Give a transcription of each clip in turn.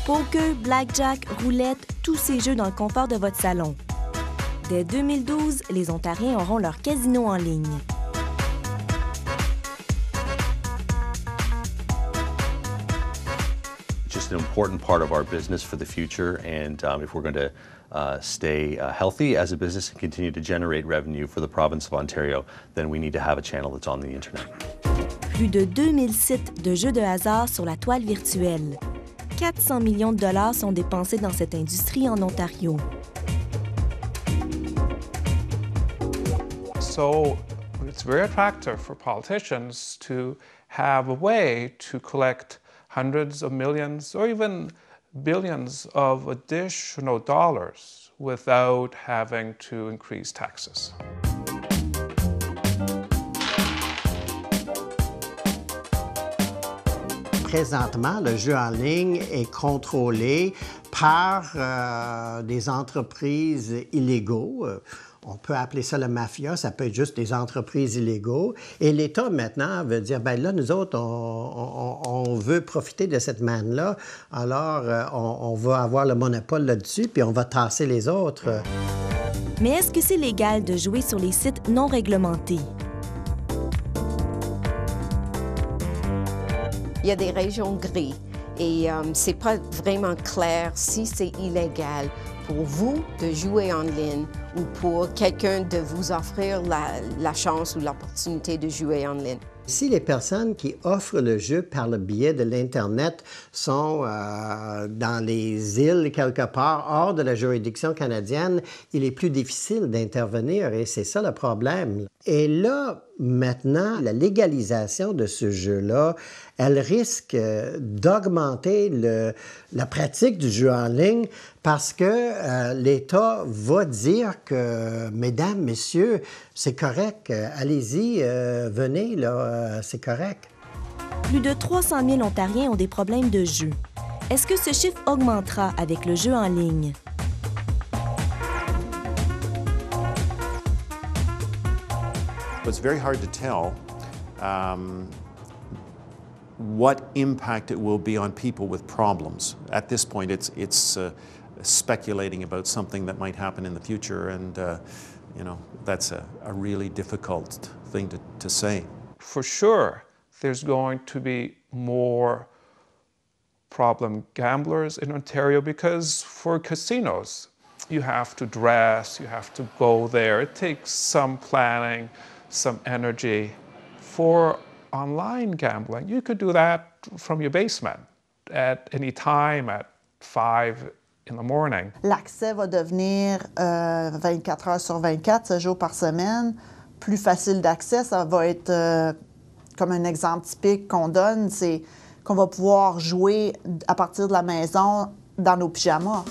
Poker, blackjack, roulette, tous ces jeux dans le confort de votre salon. Dès 2012, les Ontariens auront leur casino en ligne. Just an important part of our business for the future, and if we're going to stay healthy as a business and continue to generate revenue for the province of Ontario, then we need to have a channel that's on the Internet. Plus de 2000 sites de jeux de hasard sur la toile virtuelle. 400 millions de dollars sont dépensés dans cette industrie en Ontario. So it's very attractive for politicians to have a way to collect hundreds of millions or even billions of additional dollars without having to increase taxes. Présentement, le jeu en ligne est contrôlé par des entreprises illégaux. On peut appeler ça la mafia, ça peut être juste des entreprises illégaux. Et l'État, maintenant, veut dire, bien là, nous autres, on veut profiter de cette manne-là, alors on va avoir le monopole là-dessus, puis on va tasser les autres. Mais est-ce que c'est légal de jouer sur les sites non réglementés? Il y a des régions grises et c'est pas vraiment clair si c'est illégal pour vous de jouer en ligne ou pour quelqu'un de vous offrir la chance ou l'opportunité de jouer en ligne. Si les personnes qui offrent le jeu par le biais de l'Internet sont dans les îles quelque part hors de la juridiction canadienne, il est plus difficile d'intervenir et c'est ça le problème. Et là, maintenant, la légalisation de ce jeu-là, elle risque d'augmenter la pratique du jeu en ligne parce que l'État va dire que, mesdames, messieurs, c'est correct, allez-y, venez, là, c'est correct. Plus de 300 000 Ontariens ont des problèmes de jeu. Est-ce que ce chiffre augmentera avec le jeu en ligne? It's very hard to tell what impact it will be on people with problems. At this point, it's speculating about something that might happen in the future, and you know, that's a really difficult thing to say. For sure, there's going to be more problem gamblers in Ontario because for casinos, you have to dress, you have to go there. It takes some planning, some energy. For online gambling, you could do that from your basement at any time at 5 in the morning. L'accès va devenir 24 heures sur 24, 7 jours par semaine. Plus facile d'accès, ça va être comme un exemple typique qu'on donne, c'est qu'on va pouvoir jouer à partir de la maison dans nos pyjamas.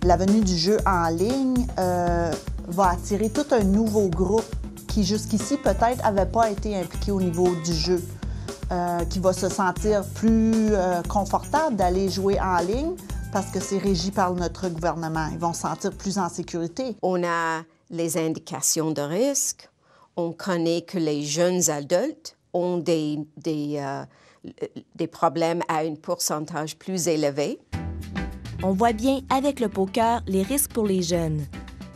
La venue du jeu en ligne va attirer tout un nouveau groupe qui jusqu'ici peut-être n'avait pas été impliqué au niveau du jeu, qui va se sentir plus confortable d'aller jouer en ligne parce que c'est régi par notre gouvernement. Ils vont se sentir plus en sécurité. On a les indications de risque. On connaît que les jeunes adultes ont des problèmes à un pourcentage plus élevé. On voit bien avec le poker les risques pour les jeunes.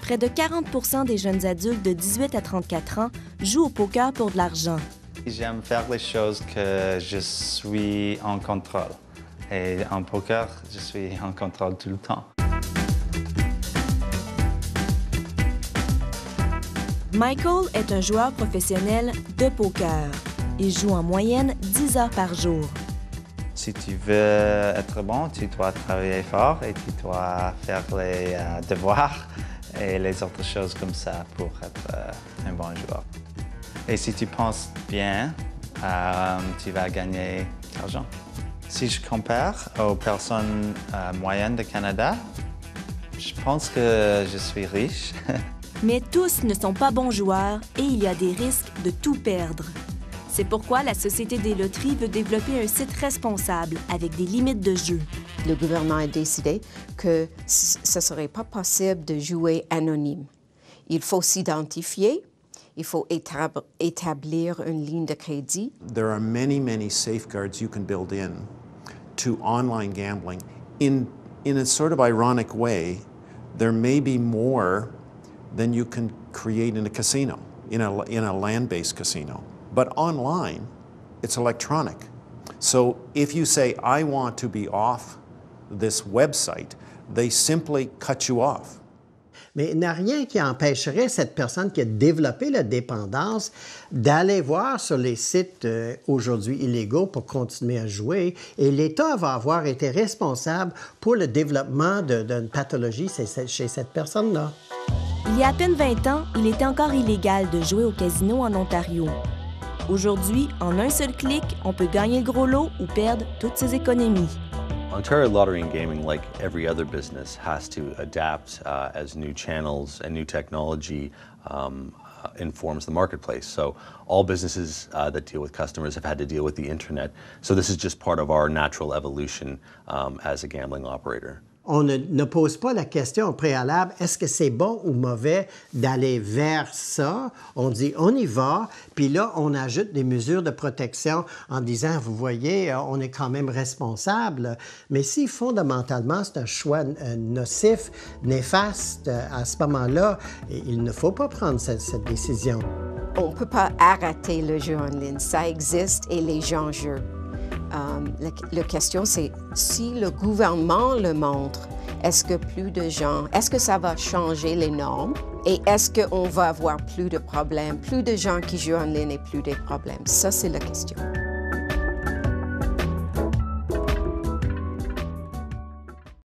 Près de 40 des jeunes adultes de 18 à 34 ans jouent au poker pour de l'argent. J'aime faire les choses que je suis en contrôle. Et en poker, je suis en contrôle tout le temps. Michael est un joueur professionnel de poker. Il joue en moyenne 10 heures par jour. Si tu veux être bon, tu dois travailler fort et tu dois faire les devoirs et les autres choses comme ça pour être un bon joueur. Et si tu penses bien, tu vas gagner de l'argent. Si je compare aux personnes moyennes du Canada, je pense que je suis riche. Mais tous ne sont pas bons joueurs et il y a des risques de tout perdre. C'est pourquoi la Société des loteries veut développer un site responsable avec des limites de jeu. Le gouvernement a décidé que ce ne serait pas possible de jouer anonyme. Il faut s'identifier, il faut établir une ligne de crédit. There are many, many safeguards you can build in to online gambling. In a sort of ironic way, there may be more than you can create in a casino, in a land-based casino. But online, it's electronic. So if you say, I want to be off this website, they simply cut you off. Mais il n'y a rien qui empêcherait cette personne qui a développé la dépendance d'aller voir sur les sites aujourd'hui illégaux pour continuer à jouer. Et l'État va avoir été responsable pour le développement d'une pathologie chez cette personne-là. Il y a à peine 20 ans, il était encore illégal de jouer au casino en Ontario. Aujourd'hui, en un seul clic, on peut gagner le gros lot ou perdre toutes ses économies. Ontario Lottery and Gaming, like every other business, has to adapt as new channels and new technology informs the marketplace. So all businesses that deal with customers have had to deal with the internet. So this is just part of our natural evolution as a gambling operator. On ne pose pas la question au préalable, est-ce que c'est bon ou mauvais d'aller vers ça? On dit, on y va, puis là, on ajoute des mesures de protection en disant, vous voyez, on est quand même responsable. Mais si fondamentalement, c'est un choix nocif, néfaste, à ce moment-là, il ne faut pas prendre cette décision. On ne peut pas arrêter le jeu en ligne. Ça existe et les gens jouent. La question, c'est si le gouvernement le montre, est-ce que ça va changer les normes et est-ce qu'on va avoir plus de problèmes, plus de gens qui jouent en ligne et plus de problèmes? Ça, c'est la question.